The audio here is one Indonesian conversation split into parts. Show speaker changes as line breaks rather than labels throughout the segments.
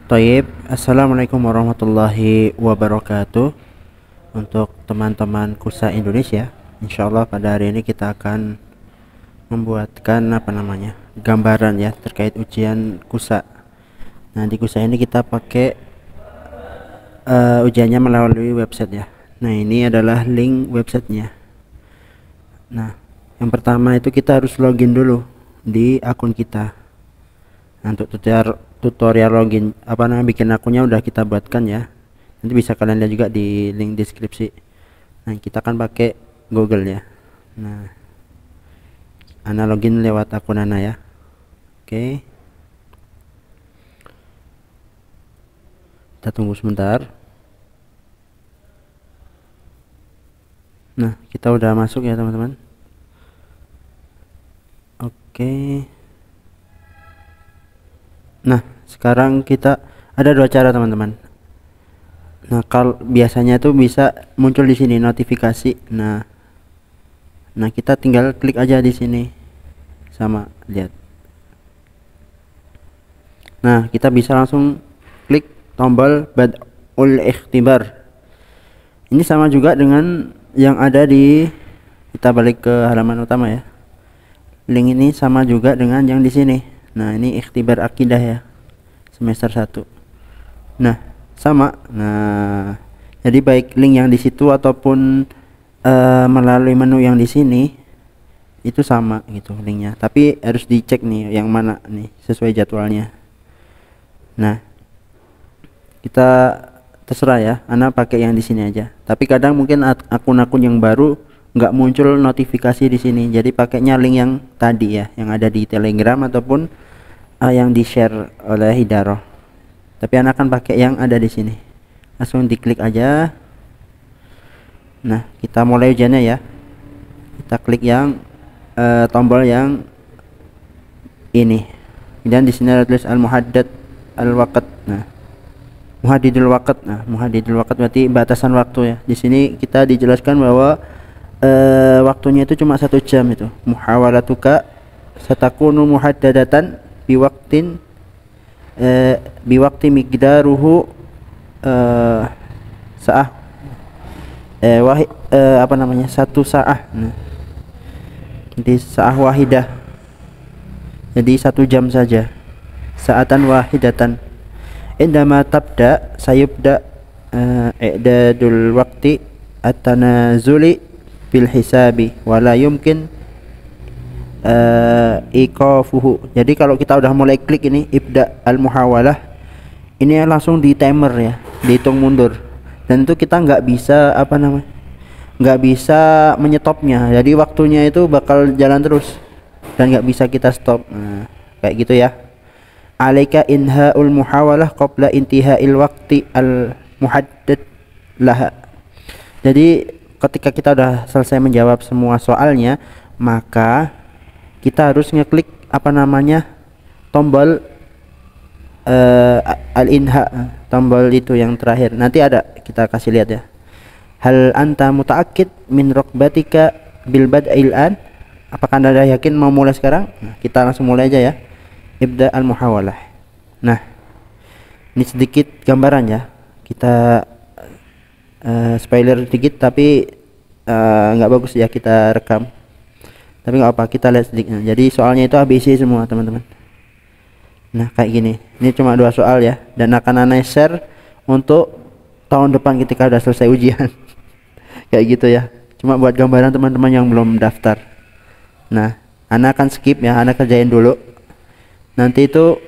Toyib, Assalamualaikum warahmatullahi wabarakatuh. Untuk teman-teman KUSA Indonesia, insya Allah pada hari ini kita akan membuatkan gambaran ya terkait ujian KUSA. Nah, di KUSA ini kita pakai ujiannya melalui website ya. Nah, ini adalah link websitenya. Nah, yang pertama itu kita harus login dulu di akun kita. Nah, untuk tutorial login bikin akunnya udah kita buatkan ya, nanti bisa kalian lihat juga di link deskripsi. Nah, kita akan pakai Google ya. Nah, Ana login lewat akun Ana ya. Oke, kita tunggu sebentar. Nah, kita udah masuk ya teman-teman. Oke. Nah, sekarang kita ada dua cara teman-teman. Nah, kalau biasanya itu bisa muncul di sini notifikasi. Nah, kita tinggal klik aja di sini. Sama, lihat. Nah, kita bisa langsung klik tombol Bad'ul Ikhtibar. Ini sama juga dengan yang ada di, kita balik ke halaman utama ya. Link ini sama juga dengan yang di sini. Nah, ini ikhtibar akidah ya, semester 1. Nah, sama. Nah, jadi baik link yang di situ ataupun melalui menu yang di sini itu sama gitu linknya. Tapi harus dicek nih yang mana nih sesuai jadwalnya. Nah, kita terserah ya, Ana pakai yang di sini aja. Tapi kadang mungkin akun-akun yang baru nggak muncul notifikasi di sini. Jadi pakainya link yang tadi ya, yang ada di Telegram ataupun yang di share oleh Hidaroh. Tapi Ana akan pakai yang ada di sini. Langsung diklik aja. Nah, kita mulai ujiannya ya. Kita klik yang tombol yang ini. Dan di sini ada tulis al-muhaddad al-waqt. Nah, muhaddidul waqt. Nah, muhaddidul waqt berarti batasan waktu ya. Di sini kita dijelaskan bahwa waktunya itu cuma 1 jam itu. Muhawalatuka satakunu muhaddadatan biwakti migdaruhu sa'ah satu sa'ah. Nah, jadi sa'ah wahidah, jadi 1 jam saja, sa'atan wahidatan. Indama tabda sayubda i'dadul waqti at-tanazuli bil hisabi wala yumkin iqafuhu. Jadi kalau kita udah mulai klik ini ibda al muhawalah, ini langsung di timer ya, dihitung mundur. Dan itu kita nggak bisa nggak bisa menyetopnya. Jadi waktunya itu bakal jalan terus dan nggak bisa kita stop. Nah, kayak gitu ya. Alaika inhaul muhawalah qabla intihail waqti al muhaddad laha. Jadi ketika kita udah selesai menjawab semua soalnya, maka kita harus ngeklik tombol al-inha, tombol itu yang terakhir. Nanti ada, kita kasih lihat ya. Hal anta muta'akkid min raqbatika bil bad'il an? Apakah Anda yakin mau mulai sekarang? Nah, kita langsung mulai aja ya. Ibda al-muhawalah. Nah, ini sedikit gambaran ya. Kita spoiler sedikit, tapi nggak bagus ya kita rekam. Tapi nggak apa, kita lihat sedikit. Jadi soalnya itu ABC semua teman-teman. Nah, kayak gini. Ini cuma 2 soal ya, dan akan Ana share untuk tahun depan ketika udah selesai ujian. Kayak gitu ya. Cuma buat gambaran teman-teman yang belum daftar. Nah, Ana akan skip ya, Ana kerjain dulu. Nanti itu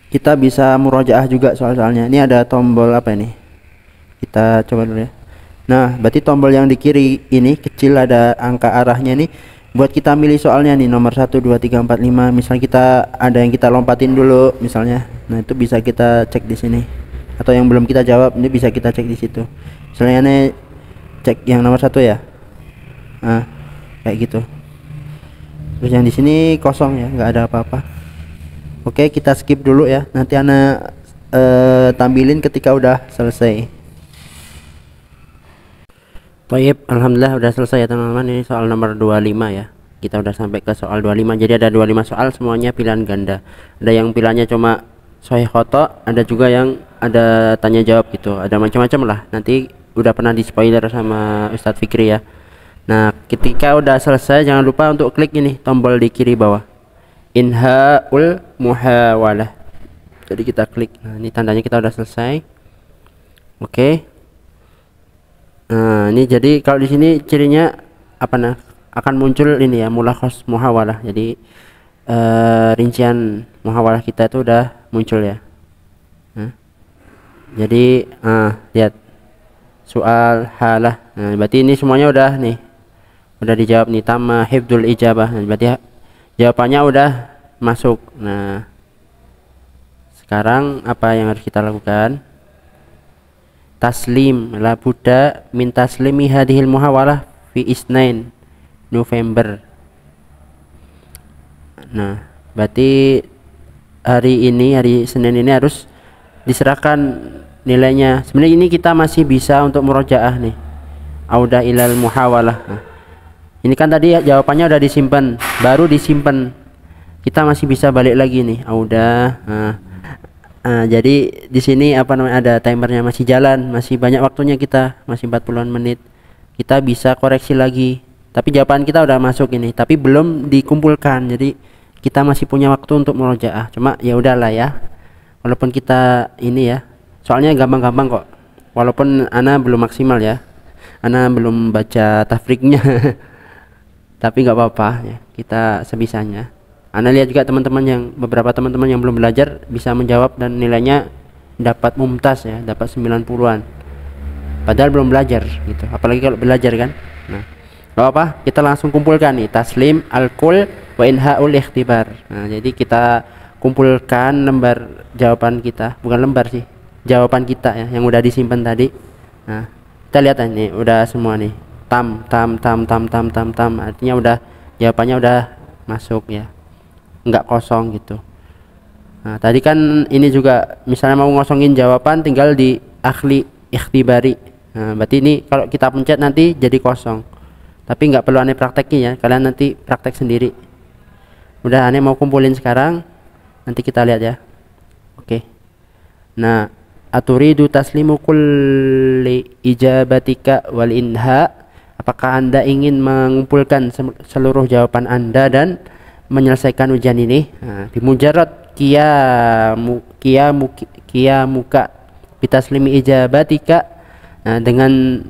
kita bisa murojaah juga soal-soalnya. Ini ada tombol apa ini? Kita coba dulu ya. Nah, berarti tombol yang di kiri ini kecil ada angka arahnya nih, buat kita milih soalnya nih nomor 1, 2, 3, 4, 5. Misalnya kita ada yang kita lompatin dulu misalnya. Nah, itu bisa kita cek di sini. Atau yang belum kita jawab ini bisa kita cek di situ. Misalnya ini cek yang nomor 1 ya. Nah, kayak gitu. Terus yang di sini kosong ya, nggak ada apa-apa. Oke, kita skip dulu ya. Nanti Ana tampilin ketika udah selesai. Baik, alhamdulillah udah selesai ya teman-teman. Ini soal nomor 25 ya. Kita udah sampai ke soal 25. Jadi ada 25 soal, semuanya pilihan ganda. Ada yang pilihannya cuma sahih khoto, ada juga yang ada tanya jawab gitu, ada macam-macam lah. Nanti udah pernah di spoiler sama Ustadz Fikri ya. Nah, ketika udah selesai jangan lupa untuk klik ini tombol di kiri bawah, Inhaul Muhawalah. Jadi kita klik. Nah, ini tandanya kita udah selesai. Oke. Nah, ini jadi kalau di sini cirinya apa nah? Akan muncul ini ya, mulakhas muhawalah. Jadi rincian muhawalah kita itu udah muncul ya. Nah, jadi lihat soal halah. Nah, berarti ini semuanya udah nih. Udah dijawab nih, tamma hifdzul ijabah. Nah, berarti jawabannya udah masuk. Nah, sekarang apa yang harus kita lakukan? Taslim la budda min taslimi hadhil muhawalah fi isnain November. Nah, berarti hari ini, hari Senin ini harus diserahkan nilainya. Sebenarnya ini kita masih bisa untuk murojaah nih, auda ilal muhawalah. Nah, ini kan tadi jawabannya udah disimpan, baru disimpan, kita masih bisa balik lagi nih, auda. Jadi di sini apa namanya, ada timernya, masih jalan, masih banyak waktunya, kita masih 40-an menit, kita bisa koreksi lagi. Tapi jawaban kita udah masuk ini, tapi belum dikumpulkan, jadi kita masih punya waktu untuk murojaah. Cuma ya udahlah ya, walaupun kita ini ya, soalnya gampang-gampang kok, walaupun ana belum maksimal ya, ana belum baca tafriknya. Tapi nggak apa-apa ya, kita sebisanya. Anda lihat juga teman-teman yang, beberapa teman-teman yang belum belajar bisa menjawab dan nilainya dapat mumtaz ya, dapat 90-an. Padahal belum belajar gitu. Apalagi kalau belajar kan. Nah, gak apa, kita langsung kumpulkan nih taslim al-kul wa inhaul ikhtibar. Nah, jadi kita kumpulkan lembar jawaban kita, bukan lembar sih, jawaban kita ya yang udah disimpan tadi. Nah, kita lihat ini udah semua nih. Tam, artinya udah jawabannya udah masuk ya, nggak kosong gitu. Nah, tadi kan ini juga misalnya mau ngosongin jawaban tinggal di akhli ikhtibari. Nah, berarti ini kalau kita pencet nanti jadi kosong, tapi nggak perlu aneh praktekin ya, kalian nanti praktek sendiri. Udah, aneh mau kumpulin sekarang, nanti kita lihat ya. Oke. Nah, aturidu taslimu kulli ijabatika wal inha, apakah Anda ingin mengumpulkan seluruh jawaban Anda dan menyelesaikan ujian ini? Nah, bimujarrad qiyamuka bitaslimi ijabatika. Nah, dengan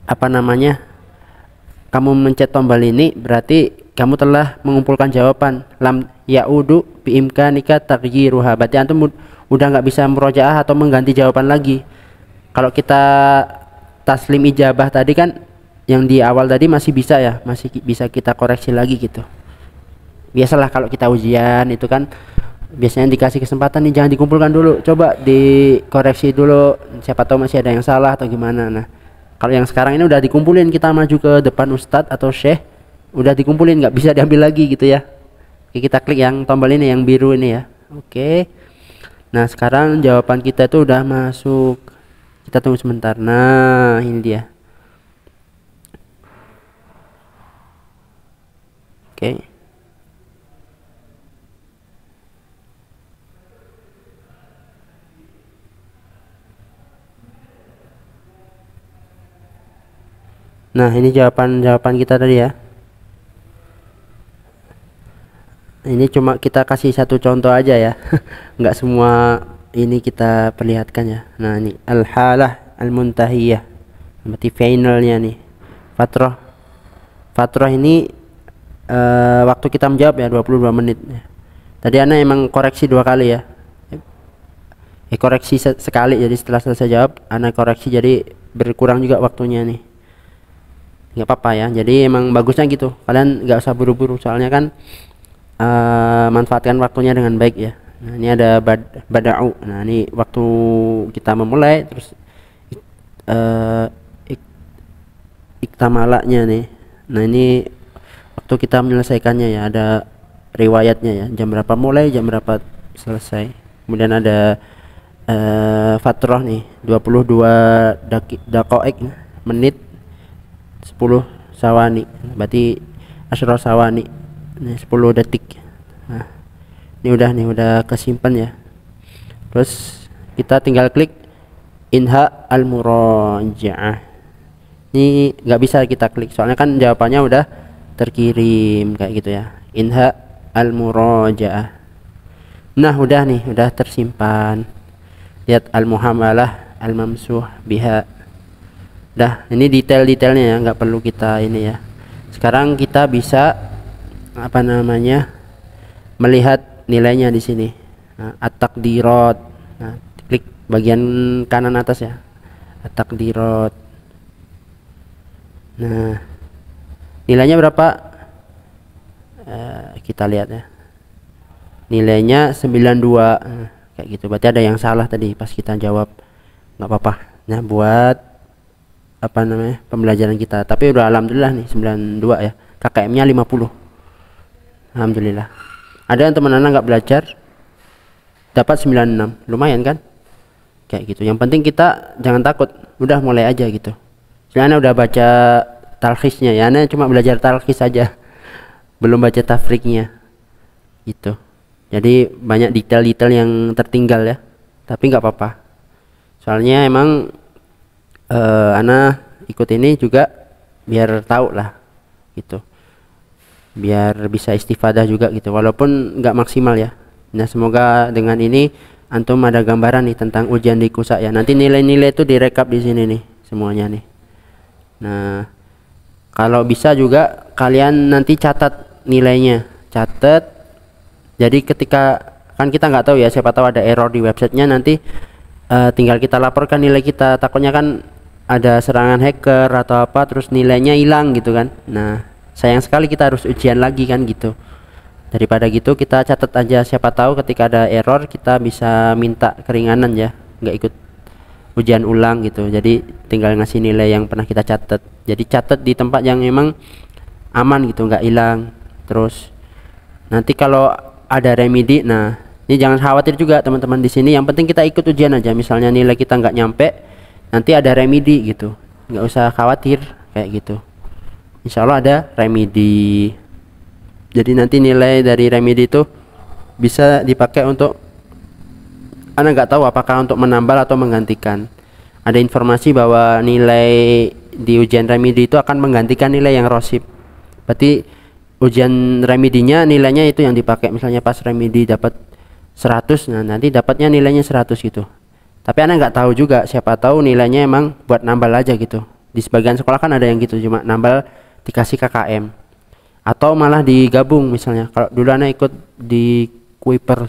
apa namanya, kamu mencet tombol ini berarti kamu telah mengumpulkan jawaban. Lam yaudu biimkanika taghyiruha, berarti antum udah nggak bisa murojaah atau mengganti jawaban lagi. Kalau kita taslim ijabah tadi kan yang di awal tadi masih bisa ya, masih bisa kita koreksi lagi gitu. Biasalah kalau kita ujian itu kan biasanya dikasih kesempatan nih, jangan dikumpulkan dulu, coba dikoreksi dulu, siapa tahu masih ada yang salah atau gimana. Nah, kalau yang sekarang ini udah dikumpulin, kita maju ke depan ustadz atau syekh, udah dikumpulin, nggak bisa diambil lagi gitu ya. Oke, kita klik yang tombol ini yang biru ini ya. Oke, nah sekarang jawaban kita itu udah masuk, kita tunggu sebentar. Nah, ini dia. Oke. Nah, ini jawaban kita tadi ya. Ini cuma kita kasih satu contoh aja ya. Nggak semua ini kita perlihatkan ya. Nah, ini al-halah al-muntahiyah, berarti finalnya nih. Fatrah ini waktu kita menjawab ya 22 menit ya. Tadi ana emang koreksi 2 kali ya. Koreksi sekali, jadi setelah selesai jawab ana koreksi, jadi berkurang juga waktunya nih. Nggak apa-apa ya, jadi emang bagusnya gitu, kalian nggak usah buru-buru, soalnya kan manfaatkan waktunya dengan baik ya. Nah, ini ada bada'u. Nah, ini waktu kita memulai, terus iktamalanya nih. Nah, ini waktu kita menyelesaikannya ya, ada riwayatnya ya, jam berapa mulai, jam berapa selesai. Kemudian ada fatrah nih, 22 daqaik menit 10 sawani, berarti asyra sawani, nih 10 detik. Nah, ini udah kesimpan ya. Terus kita tinggal klik inha al-murajaah. Ini nggak bisa kita klik soalnya kan jawabannya udah terkirim kayak gitu ya. Inha al-murajaah. Nah udah nih, udah tersimpan. Lihat al-muhamalah al-mamsuh biha. Dah, ini detail-detailnya ya, nggak perlu kita ini ya. Sekarang kita bisa apa namanya melihat nilainya di sini. Nah, at-taqdirat. Nah, klik bagian kanan atas ya, at-taqdirat. Nah nilainya berapa, kita lihat ya, nilainya 92. Kayak gitu, berarti ada yang salah tadi pas kita jawab. Nggak apa-apa, nah buat apa namanya pembelajaran kita. Tapi udah alhamdulillah nih 92 ya, KKM nya 50, alhamdulillah. Ada yang teman anak nggak belajar dapat 96, lumayan kan kayak gitu. Yang penting kita jangan takut, udah mulai aja gitu. Soalnya udah baca talkhisnya ya, Ana cuma belajar talkhis saja, belum baca tafriknya gitu. Jadi banyak detail-detail yang tertinggal ya, tapi nggak apa-apa. Soalnya emang Ana ikut ini juga biar tahu lah gitu, biar bisa istifadah juga gitu, walaupun nggak maksimal ya. Nah semoga dengan ini antum ada gambaran nih tentang ujian di KUSA ya. Nanti nilai-nilai itu direkap di sini nih semuanya nih. Nah kalau bisa juga kalian nanti catat nilainya, catat. Jadi ketika kan kita nggak tahu ya, siapa tahu ada error di websitenya, nanti tinggal kita laporkan nilai kita. Takutnya kan ada serangan hacker atau apa terus nilainya hilang gitu kan. Nah sayang sekali kita harus ujian lagi kan gitu. Daripada gitu kita catat aja, siapa tahu ketika ada error kita bisa minta keringanan ya, nggak ikut ujian ulang gitu. Jadi tinggal ngasih nilai yang pernah kita catat. Jadi catat di tempat yang memang aman gitu, nggak hilang. Terus nanti kalau ada remedi, nah ini jangan khawatir juga teman-teman di sini. Yang penting kita ikut ujian aja. Misalnya nilai kita nggak nyampe, nanti ada remedi gitu, nggak usah khawatir kayak gitu. Insya Allah ada remedi. Jadi nanti nilai dari remedi itu bisa dipakai untuk, Anda nggak tahu apakah untuk menambal atau menggantikan. Ada informasi bahwa nilai di ujian remedi itu akan menggantikan nilai yang rosib. Berarti ujian remedinya nilainya itu yang dipakai. Misalnya pas remedi dapat 100, nah nanti dapatnya nilainya 100 gitu. Tapi Anda nggak tahu juga, siapa tahu nilainya emang buat nambal aja gitu. Di sebagian sekolah kan ada yang gitu, cuma nambal dikasih KKM. Atau malah digabung misalnya. Kalau dulu Anda ikut di Kuiper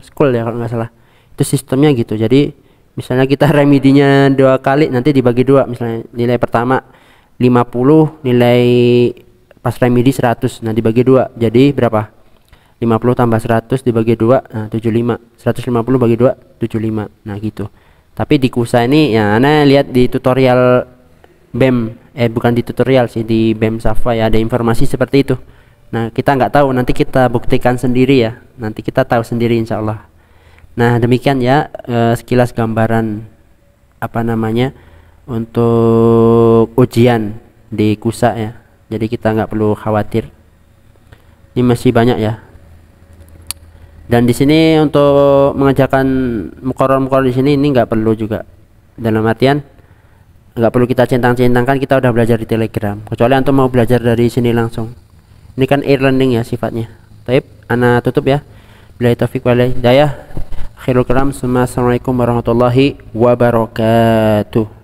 School ya kalau nggak salah, itu sistemnya gitu. Jadi misalnya kita remedinya 2 kali, nanti dibagi 2. Misalnya nilai pertama 50, nilai pas remedi 100, nah dibagi 2 jadi berapa, 50 tambah 100 dibagi 2, nah 75. 150 bagi 2 75, nah gitu. Tapi di KUSA ini ya Anda lihat di tutorial BEM, bukan di tutorial sih, di BEM Safa ya ada informasi seperti itu. Nah kita nggak tahu, nanti kita buktikan sendiri ya, nanti kita tahu sendiri insya Allah. Nah demikian ya sekilas gambaran apa namanya untuk ujian di KUSA ya. Jadi kita nggak perlu khawatir, ini masih banyak ya. Dan di sini untuk mengerjakan mukoror di sini ini nggak perlu juga, dalam artian nggak perlu kita centang-centangkan kita udah belajar di Telegram, kecuali antum mau belajar dari sini langsung. Ini kan e-learning ya sifatnya. Baik, ana tutup ya. Billahi taufiq wal hidayah. Akhirul kalam. Assalamualaikum warahmatullahi wabarakatuh.